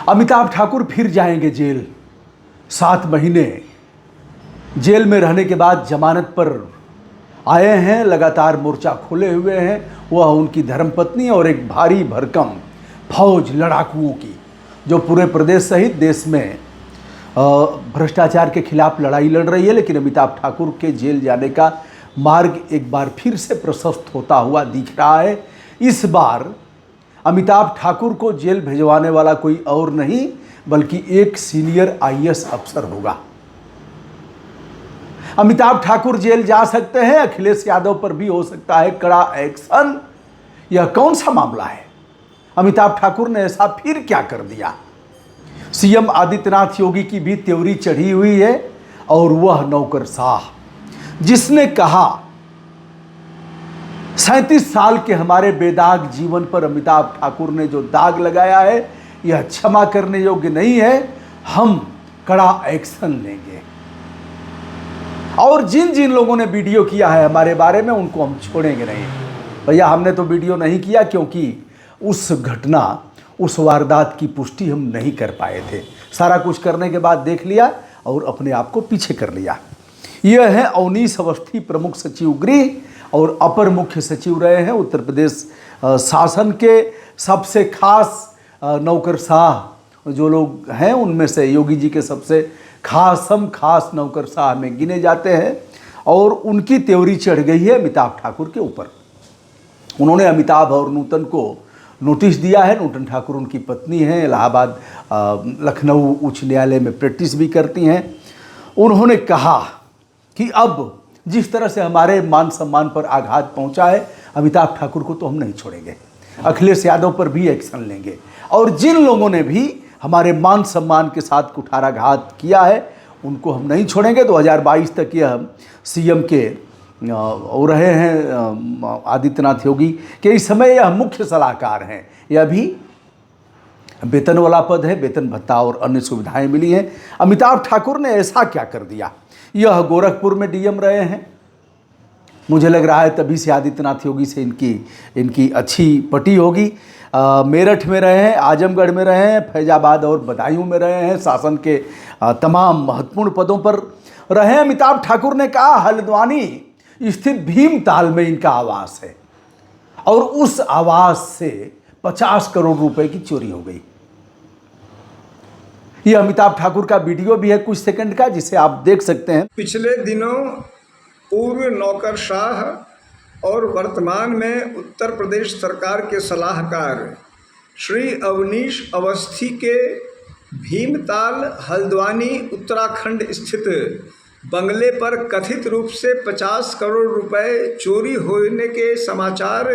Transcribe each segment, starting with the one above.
अमिताभ ठाकुर फिर जाएंगे जेल। 7 महीने जेल में रहने के बाद जमानत पर आए हैं, लगातार मोर्चा खोले हुए हैं। वह उनकी धर्मपत्नी और एक भारी भरकम फौज लड़ाकुओं की, जो पूरे प्रदेश सहित देश में भ्रष्टाचार के खिलाफ लड़ाई लड़ रही है। लेकिन अमिताभ ठाकुर के जेल जाने का मार्ग एक बार फिर से प्रशस्त होता हुआ दिख रहा है। इस बार अमिताभ ठाकुर को जेल भिजवाने वाला कोई और नहीं बल्कि एक सीनियर आईएएस अफसर होगा। अमिताभ ठाकुर जेल जा सकते हैं, अखिलेश यादव पर भी हो सकता है कड़ा एक्शन। यह कौन सा मामला है? अमिताभ ठाकुर ने ऐसा फिर क्या कर दिया? सीएम आदित्यनाथ योगी की भी त्योरी चढ़ी हुई है और वह नौकरशाह जिसने कहा 37 साल के हमारे बेदाग जीवन पर अमिताभ ठाकुर ने जो दाग लगाया है यह क्षमा करने योग्य नहीं है, हम कड़ा एक्शन लेंगे। और जिन जिन लोगों ने वीडियो किया है हमारे बारे में उनको हम छोड़ेंगे नहीं। भैया हमने तो वीडियो नहीं किया क्योंकि उस घटना, उस वारदात की पुष्टि हम नहीं कर पाए थे। सारा कुछ करने के बाद देख लिया और अपने आप को पीछे कर लिया। यह है अवनीश अवस्थी, प्रमुख सचिव गृह और अपर मुख्य सचिव रहे हैं। उत्तर प्रदेश शासन के सबसे खास नौकरशाह जो लोग हैं उनमें से योगी जी के सबसे खास नौकरशाह में गिने जाते हैं। और उनकी त्योरी चढ़ गई है अमिताभ ठाकुर के ऊपर। उन्होंने अमिताभ और नूतन को नोटिस दिया है। नूतन ठाकुर उनकी पत्नी हैं, इलाहाबाद लखनऊ उच्च न्यायालय में प्रैक्टिस भी करती हैं। उन्होंने कहा कि अब जिस तरह से हमारे मान सम्मान पर आघात पहुंचा है, अमिताभ ठाकुर को तो हम नहीं छोड़ेंगे, अखिलेश यादव पर भी एक्शन लेंगे। और जिन लोगों ने भी हमारे मान सम्मान के साथ कुठाराघात किया है उनको हम नहीं छोड़ेंगे। 2022 तक यह सीएम के और रहे हैं आदित्यनाथ योगी के। इस समय यह मुख्य सलाहकार हैं। यह भी वेतन वाला पद है, वेतन भत्ता और अन्य सुविधाएं मिली हैं। अमिताभ ठाकुर ने ऐसा क्या कर दिया? यह गोरखपुर में डीएम रहे हैं, मुझे लग रहा है तभी से आदित्यनाथ योगी से इनकी अच्छी पटी होगी। मेरठ में रहे हैं, आजमगढ़ में रहे हैं, फैजाबाद और बदायूं में रहे हैं, शासन के तमाम महत्वपूर्ण पदों पर रहे हैं। अमिताभ ठाकुर ने कहा हल्द्वानी स्थित भीमताल में इनका आवास है और उस आवास से 50 करोड़ रुपए की चोरी हो गई। यह अमिताभ ठाकुर का वीडियो भी है कुछ सेकंड का, जिसे आप देख सकते हैं। पिछले दिनों पूर्व नौकरशाह और वर्तमान में उत्तर प्रदेश सरकार के सलाहकार श्री अवनीश अवस्थी के भीमताल हल्द्वानी उत्तराखंड स्थित बंगले पर कथित रूप से 50 करोड़ रुपए चोरी होने के समाचार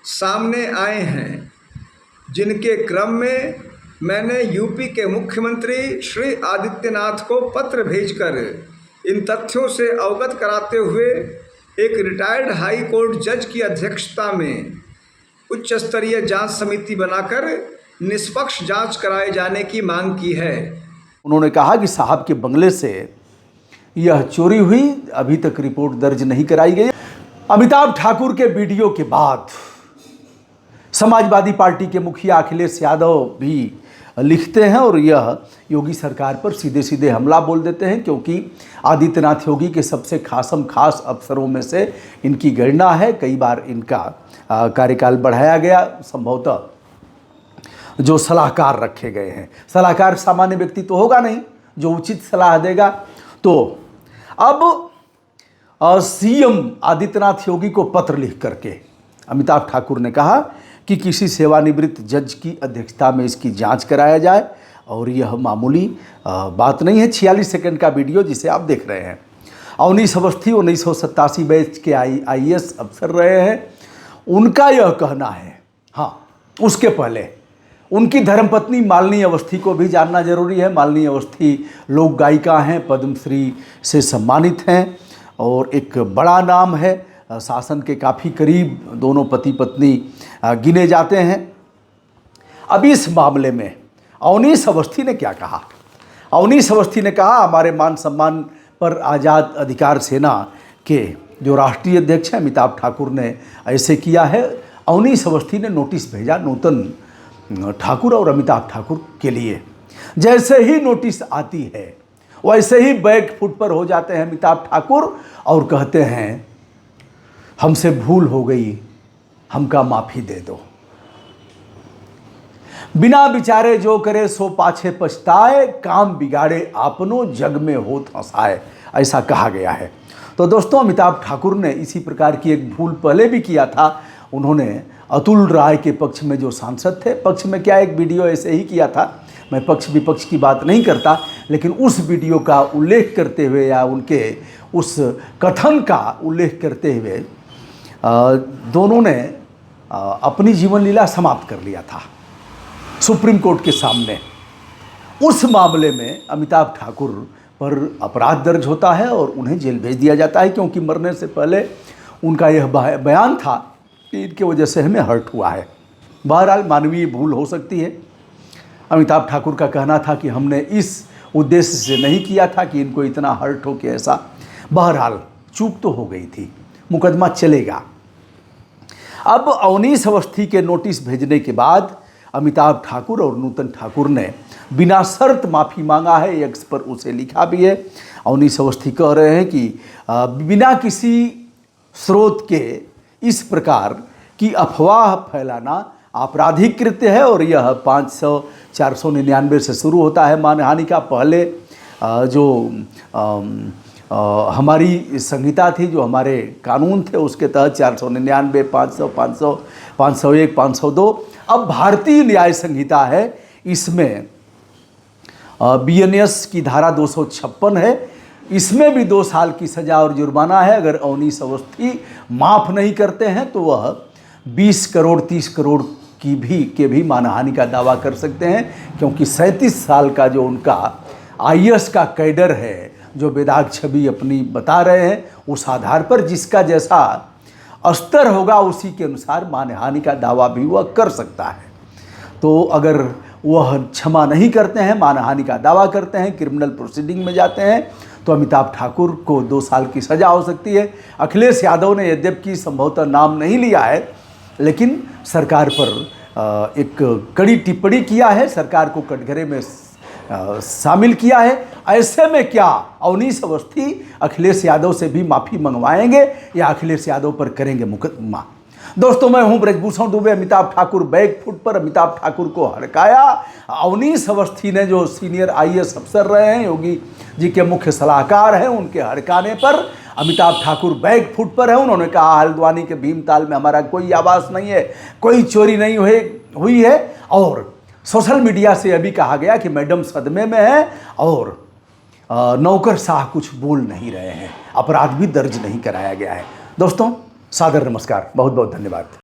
सामने आए हैं, जिनके क्रम में मैंने यूपी के मुख्यमंत्री श्री आदित्यनाथ को पत्र भेजकर इन तथ्यों से अवगत कराते हुए एक रिटायर्ड हाई कोर्ट जज की अध्यक्षता में उच्च स्तरीय जांच समिति बनाकर निष्पक्ष जांच कराए जाने की मांग की है। उन्होंने कहा कि साहब के बंगले से यह चोरी हुई, अभी तक रिपोर्ट दर्ज नहीं कराई गई। अमिताभ ठाकुर के वीडियो के बाद समाजवादी पार्टी के मुखिया अखिलेश यादव भी लिखते हैं और यह योगी सरकार पर सीधे सीधे हमला बोल देते हैं, क्योंकि आदित्यनाथ योगी के सबसे खास अफसरों में से इनकी गणना है। कई बार इनका कार्यकाल बढ़ाया गया, संभवतः जो सलाहकार रखे गए हैं। सलाहकार सामान्य व्यक्ति तो होगा नहीं जो उचित सलाह देगा। तो अब सीएम आदित्यनाथ योगी को पत्र लिख करके अमिताभ ठाकुर ने कहा कि किसी सेवानिवृत्त जज की अध्यक्षता में इसकी जांच कराया जाए। और यह मामूली बात नहीं है। 46 सेकंड का वीडियो जिसे आप देख रहे हैं। अवनीश अवस्थी 1987 बैच के आईएएस अफसर रहे हैं। उनका यह कहना है। हाँ, उसके पहले उनकी धर्मपत्नी मालिनी अवस्थी को भी जानना जरूरी है। मालिनी अवस्थी लोक गायिका हैं, पद्मश्री से सम्मानित हैं और एक बड़ा नाम है। शासन के काफ़ी करीब दोनों पति पत्नी गिने जाते हैं। अब इस मामले में अवनीश अवस्थी ने क्या कहा? अवनीश अवस्थी ने कहा हमारे मान सम्मान पर आज़ाद अधिकार सेना के जो राष्ट्रीय अध्यक्ष हैं अमिताभ ठाकुर ने ऐसे किया है। अवनीश अवस्थी ने नोटिस भेजा नूतन ठाकुर और अमिताभ ठाकुर के लिए। जैसे ही नोटिस आती है वैसे ही बैक फुट पर हो जाते हैं अमिताभ ठाकुर और कहते हैं हमसे भूल हो गई, हमका माफ़ी दे दो। बिना विचारे जो करे सो पाछे पछताए, काम बिगाड़े आपनो जग में होत हंसाए, ऐसा कहा गया है। तो दोस्तों, अमिताभ ठाकुर ने इसी प्रकार की एक भूल पहले भी किया था। उन्होंने अतुल राय के पक्ष में जो सांसद थे, पक्ष में क्या, एक वीडियो ऐसे ही किया था। मैं पक्ष विपक्ष की बात नहीं करता, लेकिन उस वीडियो का उल्लेख करते हुए या उनके उस कथन का उल्लेख करते हुए दोनों ने अपनी जीवन लीला समाप्त कर लिया था सुप्रीम कोर्ट के सामने। उस मामले में अमिताभ ठाकुर पर अपराध दर्ज होता है और उन्हें जेल भेज दिया जाता है, क्योंकि मरने से पहले उनका यह बयान था कि इनकी वजह से हमें हर्ट हुआ है। बहरहाल मानवीय भूल हो सकती है। अमिताभ ठाकुर का कहना था कि हमने इस उद्देश्य से नहीं किया था कि इनको इतना हर्ट हो कि ऐसा। बहरहाल चूक तो हो गई थी, मुकदमा चलेगा। अब अवनीश अवस्थी के नोटिस भेजने के बाद अमिताभ ठाकुर और नूतन ठाकुर ने बिना शर्त माफ़ी मांगा है। एक्स पर उसे लिखा भी है। अवनीश अवस्थी कह रहे हैं कि बिना किसी स्रोत के इस प्रकार की अफवाह फैलाना आपराधिक कृत्य है और यह 499 से शुरू होता है मानहानि का। पहले जो हमारी संहिता थी, जो हमारे कानून थे, उसके तहत 499, 500, 500, 501, 502। अब भारतीय न्याय संहिता है, इसमें BNS की धारा 256 है। इसमें भी 2 साल की सज़ा और जुर्माना है। अगर अवनीश अवस्थी माफ़ नहीं करते हैं तो वह 20 करोड़ 30 करोड़ के भी मानहानि का दावा कर सकते हैं, क्योंकि 37 साल का जो उनका IAS का कैडर है, जो बेदाग छवि अपनी बता रहे हैं, उस आधार पर जिसका जैसा स्तर होगा उसी के अनुसार मानहानि का दावा भी वह कर सकता है। तो अगर वह क्षमा नहीं करते हैं, मानहानि का दावा करते हैं, क्रिमिनल प्रोसीडिंग में जाते हैं, तो अमिताभ ठाकुर को 2 साल की सज़ा हो सकती है। अखिलेश यादव ने यद्यपि संभवतः नाम नहीं लिया है, लेकिन सरकार पर एक कड़ी टिप्पणी किया है, सरकार को कटघरे में शामिल किया है। ऐसे में क्या अवनीश अवस्थी अखिलेश यादव से भी माफ़ी मंगवाएंगे या अखिलेश यादव पर करेंगे मुकदमा? दोस्तों, मैं हूं ब्रजभूषण दुबे। अमिताभ ठाकुर बैक फुट पर, अमिताभ ठाकुर को हड़काया। अवनीश अवस्थी ने, जो सीनियर IAS अफसर रहे हैं, योगी जी के मुख्य सलाहकार हैं, उनके हड़काने पर अमिताभ ठाकुर बैक फुट पर है। उन्होंने कहा हल्द्वानी के भीमताल में हमारा कोई आवास नहीं है, कोई चोरी नहीं हुई है। और सोशल मीडिया से अभी कहा गया कि मैडम सदमे में है और नौकरशाह कुछ बोल नहीं रहे हैं, अपराध भी दर्ज नहीं कराया गया है। दोस्तों, सादर नमस्कार, बहुत बहुत धन्यवाद।